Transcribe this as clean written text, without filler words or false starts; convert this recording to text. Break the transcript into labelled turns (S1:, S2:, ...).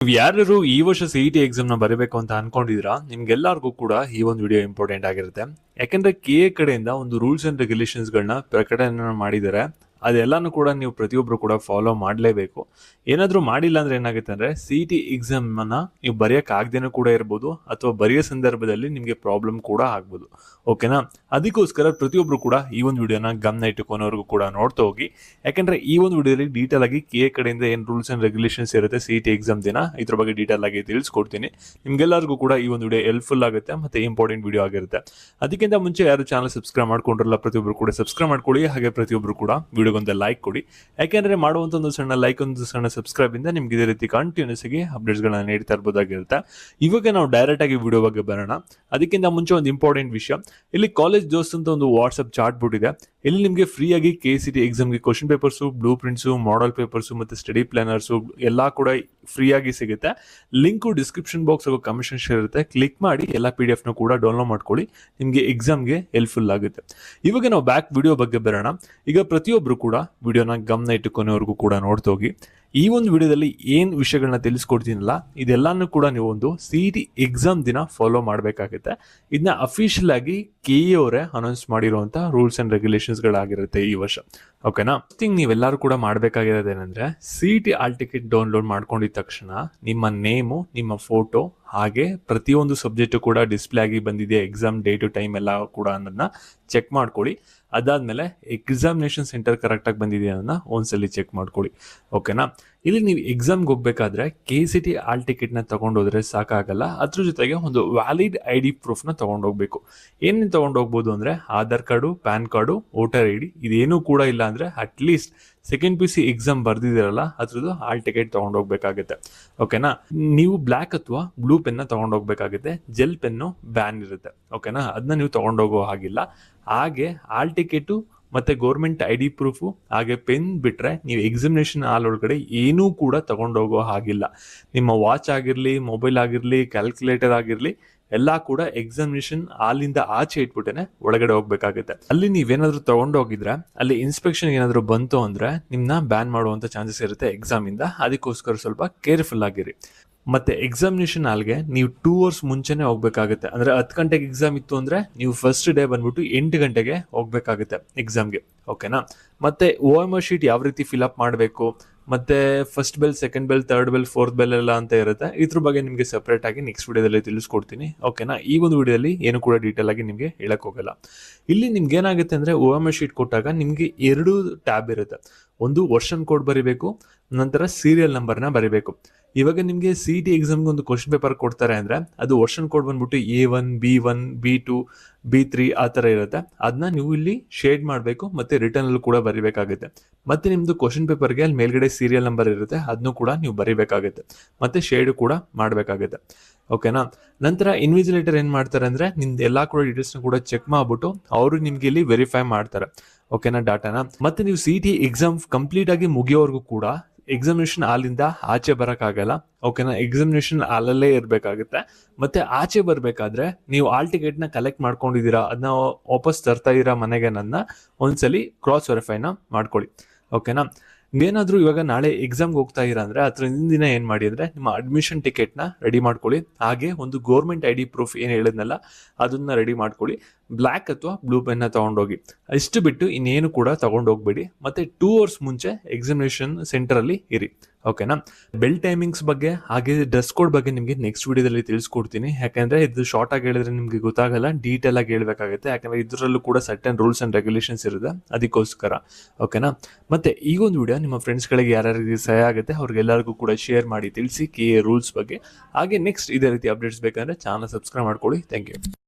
S1: ನೀವು ಯಾರು ಈ ವರ್ಷ CET ಎಕ್ಸಾಮ್ ನ ಬರೀಬೇಕು ಅಂತ ಅನ್ಕೊಂಡಿದ್ರಾ, ನಿಮ್ಗೆಲ್ಲರಿಗೂ ಕೂಡ ಈ ಒಂದು ವಿಡಿಯೋ ಇಂಪಾರ್ಟೆಂಟ್ ಆಗಿರುತ್ತೆ. ಯಾಕಂದ್ರೆ KA ಕಡೆಯಿಂದ ಒಂದು ರೂಲ್ಸ್ ಅಂಡ್ ರೆಗ್ಯುಲೇಷನ್ಸ್ ಗಳನ್ನ ಪ್ರಕಟಣೆ ಮಾಡಿದ್ದಾರೆ. ಅದೆಲ್ಲಾನು ಕೂಡ ನೀವು ಪ್ರತಿಯೊಬ್ರು ಕೂಡ ಫಾಲೋ ಮಾಡಲೇಬೇಕು. ಏನಾದರೂ ಮಾಡಿಲ್ಲ ಅಂದ್ರೆ ಏನಾಗುತ್ತೆ ಅಂದ್ರೆ CET ಎಕ್ಸಾಮ್ ಅನ್ನ ನೀವು ಬರೆಯಕ್ ಆಗದೇನೂ ಕೂಡ ಇರ್ಬೋದು, ಅಥವಾ ಬರೆಯೋ ಸಂದರ್ಭದಲ್ಲಿ ನಿಮಗೆ ಪ್ರಾಬ್ಲಮ್ ಕೂಡ ಆಗ್ಬೋದು. ಓಕೆನಾ? ಅದಕ್ಕೋಸ್ಕರ ಪ್ರತಿಯೊಬ್ರು ಕೂಡ ಈ ಒಂದು ವಿಡಿಯೋನ ಗಮನ ಇಟ್ಟುಕೊನವರೆಗೂ ಕೂಡ ನೋಡ್ತಾ ಹೋಗಿ. ಯಾಕಂದ್ರೆ ಈ ಒಂದು ವಿಡಿಯೋದಲ್ಲಿ ಡೀಟೇಲ್ ಆಗಿ KA ಕಡೆಯಿಂದ ಏನು ರೂಲ್ಸ್ ಅಂಡ್ ರೆಗ್ಯುಲೇಷನ್ಸ್ ಇರುತ್ತೆ CET ಎಕ್ಸಾಮ್ ದಿನ, ಇದ್ರ ಬಗ್ಗೆ ಡೀಟೇಲ್ ಆಗಿ ತಿಳಿಸ್ಕೊಡ್ತೀನಿ. ನಿಮ್ಗೆಲ್ಲರಿಗೂ ಕೂಡ ಈ ಒಂದು ವಿಡಿಯೋ ಹೆಲ್ಪ್ಫುಲ್ ಆಗುತ್ತೆ ಮತ್ತೆ ಇಂಪಾರ್ಟೆಂಟ್ ವಿಡಿಯೋ ಆಗಿರುತ್ತೆ. ಅದಕ್ಕಿಂತ ಮುಂಚೆ ಯಾರು ಚಾನಲ್ ಸಬ್ಸ್ಕ್ರೈಬ್ ಮಾಡ್ಕೊಂಡಿರಲ್ಲ, ಪ್ರತಿಯೊಬ್ರು ಕೂಡ ಸಬ್ಸ್ಕ್ರೈಬ್ ಮಾಡ್ಕೊಳ್ಳಿ. ಹಾಗೆ ಪ್ರತಿಯೊಬ್ರು ಕೂಡ ವಿಡಿಯೋಗೊಂದು ಲೈಕ್ ಕೊಡಿ. ಯಾಕೆಂದ್ರೆ ಮಾಡುವಂತ ಒಂದು ಸಣ್ಣ ಲೈಕ್, ಒಂದು ಸಣ್ಣ ಸಬ್ಸ್ಕ್ರೈಬ್ ಇಂದ ನಿಮ್ಗೆ ಇದೇ ರೀತಿ ಕಂಟಿನ್ಯೂಸ್ ಆಗಿ ಅಪ್ಡೇಟ್ಸ್ ಗಳನ್ನ ನೀಡ್ತಾ ಇರಬಹುದಾಗಿರುತ್ತೆ. ಇವಾಗ ನಾವು ಡೈರೆಕ್ಟ್ ಆಗಿ ವಿಡಿಯೋ ಬಗ್ಗೆ ಬರೋಣ. ಅದಕ್ಕಿಂತ ಮುಂಚೆ ಒಂದು ಇಂಪಾರ್ಟೆಂಟ್ ವಿಷಯ, ಇಲ್ಲಿ ಕಾಲೇಜ್ ದೋಸ್ತ್ ಅಂತ ಒಂದು ವಾಟ್ಸ್ಆಪ್ ಚಾಟ್ ಬೋರ್ಡ್ ಇದೆ. ಇಲ್ಲಿ ನಿಮಗೆ ಫ್ರೀ ಆಗಿ KCET ಎಕ್ಸಾಮ್ಗೆ question papers, blue prints, model papers ಮತ್ತೆ ಸ್ಟಡಿ ಪ್ಲಾನರ್ಸು ಎಲ್ಲ ಕೂಡ ಫ್ರೀ ಆಗಿ ಸಿಗುತ್ತೆ. ಲಿಂಕು ಡಿಸ್ಕ್ರಿಪ್ಷನ್ ಬಾಕ್ಸ್ ಹಾಗೂ ಕಮೆಂಟ್ ಸೆಕ್ಷನ್ ಇರುತ್ತೆ. ಕ್ಲಿಕ್ ಮಾಡಿ ಎಲ್ಲ PDF ನ ಕೂಡ ಡೌನ್ಲೋಡ್ ಮಾಡ್ಕೊಳ್ಳಿ. ನಿಮಗೆ ಎಕ್ಸಾಮ್ಗೆ ಹೆಲ್ಪ್ಫುಲ್ ಆಗುತ್ತೆ. ಇವಾಗ ನಾವು ಬ್ಯಾಕ್ ವಿಡಿಯೋ ಬಗ್ಗೆ ಬರೋಣ. ಈಗ ಪ್ರತಿಯೊಬ್ರು ಕೂಡ ವಿಡಿಯೋನ ಗಮನ ಇಟ್ಟುಕೊನೆವರೆಗೂ ಕೂಡ ನೋಡ್ತಾ ಹೋಗಿ. ಈ ಒಂದು ವಿಡಿಯೋದಲ್ಲಿ ಏನ್ ವಿಷಯಗಳನ್ನ ತಿಳಿಸ್ಕೊಡ್ತೀನಲ್ಲ, ಇದೆಲ್ಲಾನು ಕೂಡ ನೀವು ಒಂದು CET ಎಕ್ಸಾಮ್ ದಿನ ಫಾಲೋ ಮಾಡಬೇಕಾಗುತ್ತೆ. ಇದನ್ನ ಅಫಿಷಿಯಲ್ ಆಗಿ KA ಅವರೇ ಅನೌನ್ಸ್ ಮಾಡಿರುವಂತ ರೂಲ್ಸ್ ಅಂಡ್ ರೆಗ್ಯುಲೇಷನ್ಸ್ ಗಳಾಗಿರುತ್ತೆ ಈ ವರ್ಷ. ಓಕೆನಾ? ಥಿಂಗ್ ನೀವೆಲ್ಲರೂ ಕೂಡ ಮಾಡಬೇಕಾಗಿರೋದೇನೆಂದ್ರೆ, CET ಆಲ್ ಟಿಕೆಟ್ ಡೌನ್ಲೋಡ್ ಮಾಡ್ಕೊಂಡಿದ ತಕ್ಷಣ ನಿಮ್ಮ ನೇಮು, ನಿಮ್ಮ ಫೋಟೋ, ಹಾಗೆ ಪ್ರತಿಯೊಂದು ಸಬ್ಜೆಕ್ಟ್ ಕೂಡ ಡಿಸ್ಪ್ಲೇ ಆಗಿ ಬಂದಿದೆ, ಎಕ್ಸಾಮ್ ಡೇಟು ಟೈಮ್ ಎಲ್ಲ ಕೂಡ ಅನ್ನೋದನ್ನ ಚೆಕ್ ಮಾಡ್ಕೊಳ್ಳಿ. ಅದಾದ್ಮೇಲೆ ಎಕ್ಸಾಮಿನೇಷನ್ ಸೆಂಟರ್ ಕರೆಕ್ಟಾಗಿ ಬಂದಿದೆ ಅನ್ನೋದನ್ನ ಒಂದ್ಸಲಿ ಚೆಕ್ ಮಾಡ್ಕೊಳ್ಳಿ. ಓಕೆನಾ? ಇಲ್ಲಿ ನೀವು ಎಕ್ಸಾಮ್ಗೆ ಹೋಗ್ಬೇಕಾದ್ರೆ KCET ಆಲ್ ಟಿಕೆಟ್ನ ತಗೊಂಡೋದ್ರೆ ಸಾಕಾಗಲ್ಲ. ಅದ್ರ ಜೊತೆಗೆ ಒಂದು ವ್ಯಾಲಿಡ್ ID ಪ್ರೂಫ್ನ ತಗೊಂಡೋಗ್ಬೇಕು. ಏನೇನು ತಗೊಂಡೋಗ್ಬೋದು ಅಂದ್ರೆ Aadhaar card, PAN card, voter ID. ಇದೇನೂ ಕೂಡ ಇಲ್ಲ ಅಂದ್ರೆ ಅಟ್ಲೀಸ್ಟ್ ಸೆಕೆಂಡ್ PC ಎಕ್ಸಾಮ್ ಬರ್ದಿದ್ದೀರಲ್ಲ ಅದ್ರದ್ದು ಆಲ್ ಟಿಕೆಟ್ ತಗೊಂಡೋಗ್ಬೇಕಾಗುತ್ತೆ. ಓಕೆನಾ? ನೀವು ಬ್ಲ್ಯಾಕ್ ಅಥವಾ ಬ್ಲೂ ಪೆನ್ನ ತಗೊಂಡೋಗ್ಬೇಕಾಗುತ್ತೆ. ಜೆಲ್ ಪೆನ್ನು ಬ್ಯಾನ್ ಇರುತ್ತೆ. ಓಕೆನಾ? ಅದನ್ನ ನೀವು ತಗೊಂಡೋಗೋ ಹಾಗಿಲ್ಲ. ಹಾಗೆ ಆಲ್ ಟಿಕೆಟು ಮತ್ತೆ ಗೌರ್ಮೆಂಟ್ ID ಪ್ರೂಫು ಹಾಗೆ ಪೆನ್ ಬಿಟ್ರೆ ನೀವು ಎಕ್ಸಾಮಿನೇಷನ್ ಹಾಲ್ ಒಳಗಡೆ ಏನೂ ಕೂಡ ತಗೊಂಡೋಗೋ ಹಾಗಿಲ್ಲ. ನಿಮ್ಮ ವಾಚ್ ಆಗಿರ್ಲಿ, ಮೊಬೈಲ್ ಆಗಿರ್ಲಿ, ಕ್ಯಾಲ್ಕುಲೇಟರ್ ಆಗಿರ್ಲಿ, ಎಲ್ಲ ಕೂಡ ಎಕ್ಸಾಮಿನೇಷನ್ ಹಾಲಿಂದ ಆಚೆ ಇಟ್ಬಿಟ್ಟೇನೆ ಒಳಗಡೆ ಹೋಗ್ಬೇಕಾಗುತ್ತೆ. ಅಲ್ಲಿ ನೀವೇನಾದ್ರೂ ತಗೊಂಡೋಗಿದ್ರೆ ಅಲ್ಲಿ ಇನ್ಸ್ಪೆಕ್ಷನ್ ಏನಾದ್ರು ಬಂತು ಅಂದ್ರೆ ನಿಮ್ನ ಬ್ಯಾನ್ ಮಾಡುವಂತ ಚಾನ್ಸಸ್ ಇರುತ್ತೆ ಎಕ್ಸಾಮ್ ಇಂದ. ಅದಕ್ಕೋಸ್ಕರ ಸ್ವಲ್ಪ ಕೇರ್ಫುಲ್ ಆಗಿರಿ. ಮತ್ತೆ ಎಕ್ಸಾಮಿನೇಷನ್ ಹಾಲ್ಗೆ ನೀವು 2 hours ಮುಂಚೆನೆ ಹೋಗ್ಬೇಕಾಗುತ್ತೆ. ಅಂದ್ರೆ 10 ಗಂಟೆಗೆ ಎಕ್ಸಾಮ್ ಇತ್ತು ಅಂದ್ರೆ ನೀವು ಫಸ್ಟ್ ಡೇ ಬಂದ್ಬಿಟ್ಟು 8 ಗಂಟೆಗೆ ಹೋಗ್ಬೇಕಾಗುತ್ತೆ ಎಕ್ಸಾಮ್ಗೆ. ಓಕೆನಾ? ಮತ್ತೆ OMR ಶೀಟ್ ಯಾವ ರೀತಿ ಫಿಲ್ಅಪ್ ಮಾಡಬೇಕು, ಮತ್ತೆ first bell, second bell, third bell, fourth bell ಎಲ್ಲ ಅಂತ ಇರುತ್ತೆ. ಇದ್ರ ಬಗ್ಗೆ ನಿಮಗೆ ಸೆಪರೇಟ್ ಆಗಿ ನೆಕ್ಸ್ಟ್ ವಿಡಿಯೋದಲ್ಲಿ ತಿಳಿಸ್ಕೊಡ್ತೀನಿ. ಓಕೆನಾ? ಈ ಒಂದು ವಿಡಿಯೋದಲ್ಲಿ ಏನು ಕೂಡ ಡೀಟೇಲ್ ಆಗಿ ನಿಮಗೆ ಹೇಳಕ್ ಹೋಗಲ್ಲ. ಇಲ್ಲಿ ನಿಮ್ಗೆ ಏನಾಗುತ್ತೆ ಅಂದ್ರೆ OMR ಶೀಟ್ ಕೊಟ್ಟಾಗ ನಿಮ್ಗೆ 2 ಟ್ಯಾಬ್ ಇರುತ್ತೆ. ಒಂದು ವರ್ಷನ್ ಕೋಡ್ ಬರಿಬೇಕು, ನಂತರ ಸೀರಿಯಲ್ ನಂಬರ್ನ ಬರಿಬೇಕು. ಇವಾಗ ನಿಮಗೆ CET ಎಕ್ಸಾಮ್ಗೆ ಒಂದು ಕ್ವಶನ್ ಪೇಪರ್ ಕೊಡ್ತಾರೆ ಅಂದ್ರೆ ಅದು ವರ್ಷನ್ ಕೋಡ್ ಬಂದ್ಬಿಟ್ಟು A1, B1, B2, B3 ಆ ಥರ ಇರುತ್ತೆ. ಅದನ್ನ ನೀವು ಇಲ್ಲಿ ಶೇಡ್ ಮಾಡಬೇಕು, ಮತ್ತೆ ರಿಟರ್ನ್ ಅಲ್ಲೂ ಕೂಡ ಬರಿಬೇಕಾಗುತ್ತೆ. ಮತ್ತೆ ನಿಮ್ದು ಕ್ವಶನ್ ಪೇಪರ್ಗೆ ಅಲ್ಲಿ ಮೇಲ್ಗಡೆ ಸೀರಿಯಲ್ ನಂಬರ್ ಇರುತ್ತೆ, ಅದನ್ನು ಕೂಡ ನೀವು ಬರಿಬೇಕಾಗುತ್ತೆ, ಮತ್ತೆ ಶೇಡ್ ಕೂಡ ಮಾಡಬೇಕಾಗುತ್ತೆ. ಓಕೆನಾ? ನಂತರ ಇನ್ವಿಜಿಲೇಟರ್ ಏನ್ ಮಾಡ್ತಾರೆ ಅಂದ್ರೆ ನಿಮ್ದು ಎಲ್ಲಾ ಕೂಡ ಡೀಟೇಲ್ಸ್ ಕೂಡ ಚೆಕ್ ಮಾಡ್ಬಿಟ್ಟು ಅವರು ನಿಮ್ಗೆ ಇಲ್ಲಿ ವೆರಿಫೈ ಮಾಡ್ತಾರೆ. ಓಕೆನಾ? ಡಾಟಾನ. ಮತ್ತೆ ನೀವು CET ಎಕ್ಸಾಮ್ ಕಂಪ್ಲೀಟ್ ಆಗಿ ಮುಗಿಯೋವರೆಗೂ ಕೂಡ ಎಕ್ಸಾಮಿನೇಷನ್ ಹಾಲಿಂದ ಆಚೆ ಬರಕ್ಕಾಗಲ್ಲ. ಓಕೆನಾ? ಎಕ್ಸಾಮಿನೇಷನ್ ಹಾಲಲ್ಲೇ ಇರಬೇಕಾಗುತ್ತೆ. ಮತ್ತೆ ಆಚೆ ಬರ್ಬೇಕಾದ್ರೆ ನೀವು ಆಲ್ ಟಿಕೆಟ್ನ ಕಲೆಕ್ಟ್ ಮಾಡ್ಕೊಂಡಿದ್ದೀರಾ, ಅದನ್ನ ವಾಪಸ್ ತರ್ತಾ ಇದ್ದೀರಾ ಮನೆಗೆ, ನನ್ನ ಒಂದ್ಸಲಿ ಕ್ರಾಸ್ ವೆರಿಫೈನ ಮಾಡ್ಕೊಳ್ಳಿ. ಓಕೆನಾ? ಏನಾದ್ರೂ ಇವಾಗ ನಾಳೆ ಎಕ್ಸಾಮ್ಗೆ ಹೋಗ್ತಾ ಇರ ಅಂದ್ರೆ ಅದ್ರ ಹಿಂದಿನ ಏನ್ ಮಾಡಿ ಅಂದ್ರೆ ನಿಮ್ಮ ಅಡ್ಮಿಷನ್ ಟಿಕೆಟ್ನ ರೆಡಿ ಮಾಡ್ಕೊಳ್ಳಿ. ಹಾಗೆ ಒಂದು ಗೌರ್ಮೆಂಟ್ ID ಪ್ರೂಫ್ ಏನ್ ಹೇಳಿದ್ನಲ್ಲ ಅದನ್ನ ರೆಡಿ ಮಾಡ್ಕೊಳ್ಳಿ. ಬ್ಲ್ಯಾಕ್ ಅಥವಾ ಬ್ಲೂ ಪೆನ್ನ ತಗೊಂಡೋಗಿ. ಇಷ್ಟು ಬಿಟ್ಟು ಇನ್ನೇನು ಕೂಡ ತಗೊಂಡೋಗ್ಬೇಡಿ. ಮತ್ತೆ 2 hours ಮುಂಚೆ ಎಕ್ಸಾಮಿನೇಷನ್ ಸೆಂಟರ್ ಅಲ್ಲಿ ಇರಿ. ಓಕೆನಾ? ಬೆಲ್ ಟೈಮಿಂಗ್ಸ್ ಬಗ್ಗೆ ಹಾಗೆ ಡ್ರೆಸ್ ಕೋಡ್ ಬಗ್ಗೆ ನಿಮಗೆ ನೆಕ್ಸ್ಟ್ ವಿಡಿಯೋದಲ್ಲಿ ತಿಳಿಸ್ಕೊಡ್ತೀನಿ. ಯಾಕಂದ್ರೆ ಇದು ಶಾರ್ಟ್ ಆಗಿ ಹೇಳಿದ್ರೆ ನಿಮ್ಗೆ ಗೊತ್ತಾಗಲ್ಲ, ಡೀಟೇಲ್ ಆಗಿ ಹೇಳ್ಬೇಕಾಗುತ್ತೆ. ಯಾಕಂದ್ರೆ ಇದರಲ್ಲೂ ಕೂಡ ಸರ್ಟನ್ ರೂಲ್ಸ್ ಅಂಡ್ ರೆಗ್ಯುಲೇಷನ್ಸ್ ಇರುತ್ತೆ, ಅದಕ್ಕೋಸ್ಕರ. ಓಕೆನಾ? ಮತ್ತೆ ಈ ಒಂದು ವಿಡಿಯೋ ನಿಮ್ಮ ಫ್ರೆಂಡ್ಸ್ಗಳಿಗೆ ಯಾರ್ಯಾರಿಗೆ ಸಹಾಯ ಆಗುತ್ತೆ ಅವ್ರಿಗೆಲ್ಲರಿಗೂ ಕೂಡ ಶೇರ್ ಮಾಡಿ ತಿಳಿಸಿ KA ರೂಲ್ಸ್ ಬಗ್ಗೆ. ಹಾಗೆ ನೆಕ್ಸ್ಟ್ ಇದೇ ರೀತಿ ಅಪ್ಡೇಟ್ಸ್ ಬೇಕಂದ್ರೆ ಚಾನಲ್ ಸಬ್ಸ್ಕ್ರೈಬ್ ಮಾಡ್ಕೊಳ್ಳಿ. Thank you.